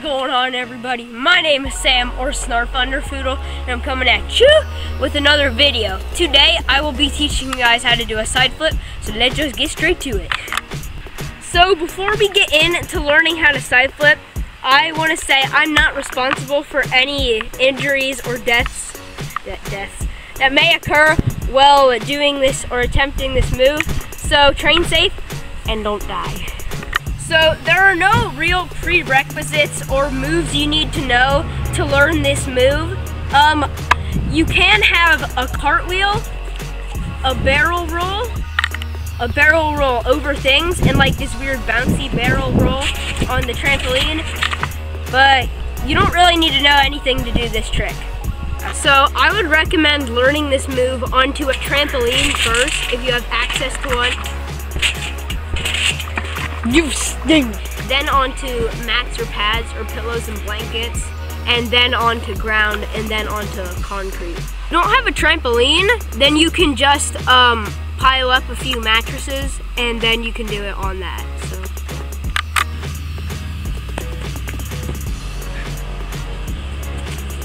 going on, everybody? My name is Sam, or Snarf Underfoodle, and I'm coming at you with another video. Today I will be teaching you guys how to do a side flip, so let's just get straight to it. So before we get into learning how to side flip, I want to say I'm not responsible for any injuries or deaths that may occur while doing this or attempting this move. So train safe and don't die. So there are no real prerequisites or moves you need to know to learn this move. You can have a cartwheel, a barrel roll over things, and like this weird bouncy barrel roll on the trampoline, but you don't really need to know anything to do this trick. So I would recommend learning this move onto a trampoline first if you have access to one. You stink. Then onto mats or pads or pillows and blankets, and then onto ground, and then onto concrete. If you don't have a trampoline, then you can just pile up a few mattresses, and then you can do it on that. So.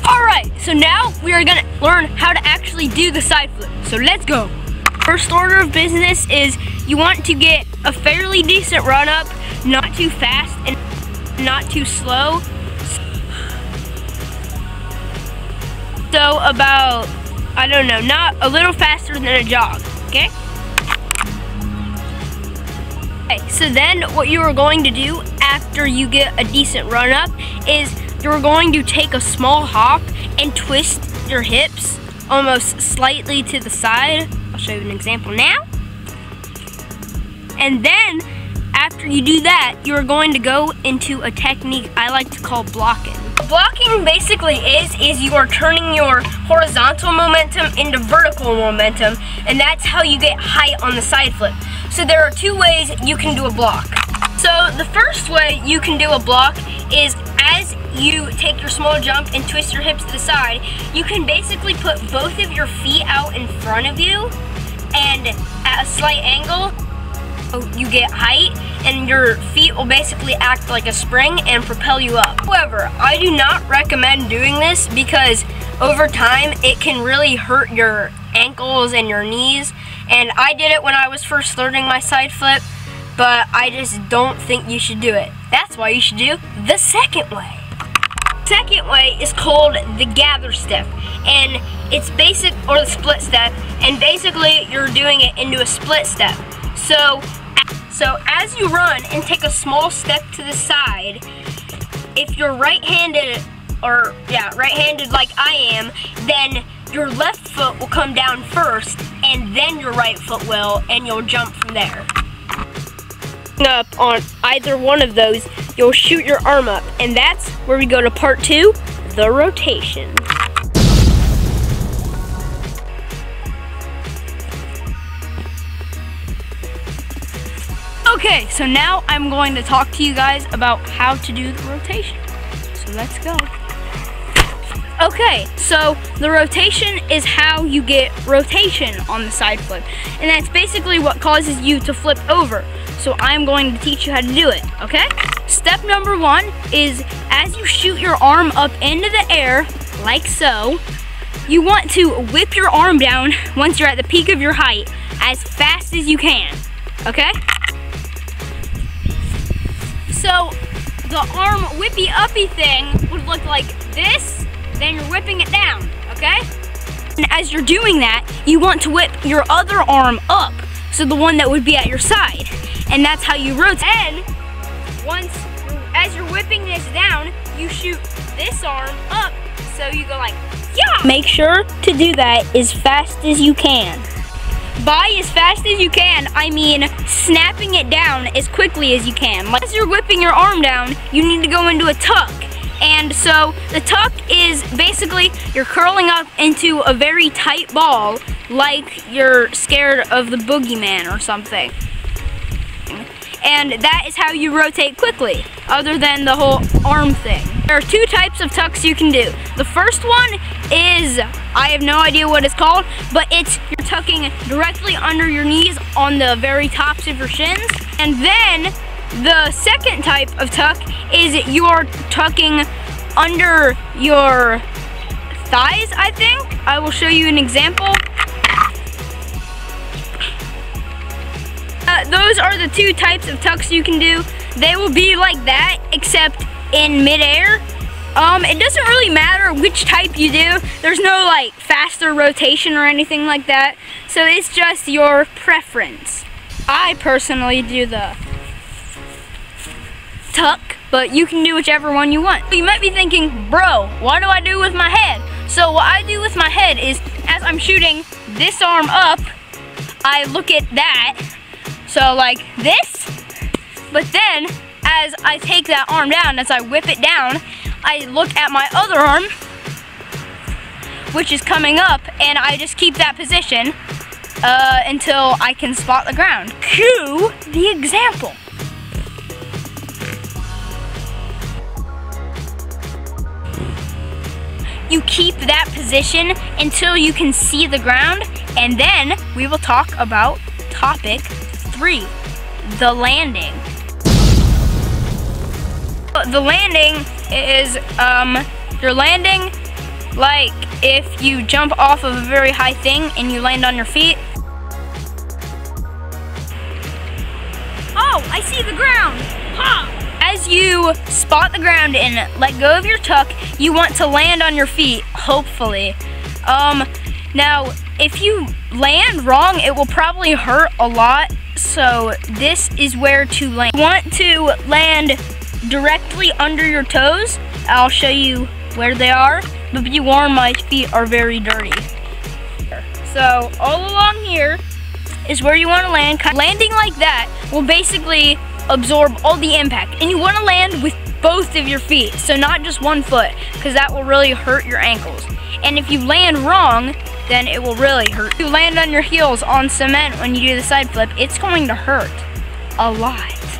Alright, so now we are gonna learn how to actually do the side flip. So let's go. First order of business is you want to get a fairly decent run up, not too fast and not too slow. So about, I don't know, not a little faster than a jog, okay? Okay, so then what you are going to do after you get a decent run up is you're going to take a small hop and twist your hips almost slightly to the side. I'll show you an example now. And then after you do that, you're going to go into a technique I like to call blocking. Blocking basically is you are turning your horizontal momentum into vertical momentum, and that's how you get height on the side flip. So there are two ways you can do a block. So the first way you can do a block is as you take your small jump and twist your hips to the side, you can basically put both of your feet out in front of you, and at a slight angle, you get height, and your feet will basically act like a spring and propel you up. However, I do not recommend doing this because over time it can really hurt your ankles and your knees, and I did it when I was first learning my side flip, but I just don't think you should do it. That's why you should do the second way. Second way is called the gather step, and it's basic, or the split step, and basically you're doing it into a split step. So as you run and take a small step to the side, if you're right-handed, right-handed like I am, then your left foot will come down first, and then your right foot will, and you'll jump from there. Up on either one of those, you'll shoot your arm up, and that's where we go to part 2, the rotation. Okay, so now I'm going to talk to you guys about how to do the rotation. So let's go. Okay, so the rotation is how you get rotation on the side flip, and that's basically what causes you to flip over. So I'm going to teach you how to do it, okay? Step number 1 is as you shoot your arm up into the air, like so, you want to whip your arm down once you're at the peak of your height as fast as you can, okay? So the arm whippy uppy thing would look like this, then you're whipping it down, okay? And as you're doing that, you want to whip your other arm up, so the one that would be at your side. And that's how you rotate. And as you're whipping this down, you shoot this arm up, so you go like, yeah! Make sure to do that as fast as you can. By as fast as you can, I mean snapping it down as quickly as you can. As you're whipping your arm down, you need to go into a tuck. And so the tuck is basically you're curling up into a very tight ball, like you're scared of the boogeyman or something. And that is how you rotate quickly, other than the whole arm thing. There are 2 types of tucks you can do. The first one is, I have no idea what it's called, but it's you're tucking directly under your knees on the very tops of your shins. And then The second type of tuck is you're tucking under your thighs, I think. I will show you an example. Those are the two types of tucks you can do. They will be like that, except in midair. It doesn't really matter which type you do. There's no like faster rotation or anything like that. So it's just your preference. I personally do the tuck, but you can do whichever one you want. You might be thinking, bro, what do I do with my head? So what I do with my head is, as I'm shooting this arm up, I look at that, so like this, but then as I take that arm down, as I whip it down, I look at my other arm, which is coming up, and I just keep that position until I can spot the ground. Cue the example. You keep that position until you can see the ground, and then we will talk about topic 3, the landing. The landing is, you're landing like if you jump off of a very high thing and you land on your feet. Oh, I see the ground. Ha! As you spot the ground and let go of your tuck, you want to land on your feet, hopefully. Now, if you land wrong, it will probably hurt a lot, so this is where to land. You want to land directly under your toes. I'll show you where they are, but be warned, my feet are very dirty. So, all along here is where you want to land. Landing like that will basically absorb all the impact, and you want to land with both of your feet, so not just one foot, because that will really hurt your ankles. And if you land wrong, then it will really hurt. If you land on your heels on cement when you do the side flip, it's going to hurt a lot.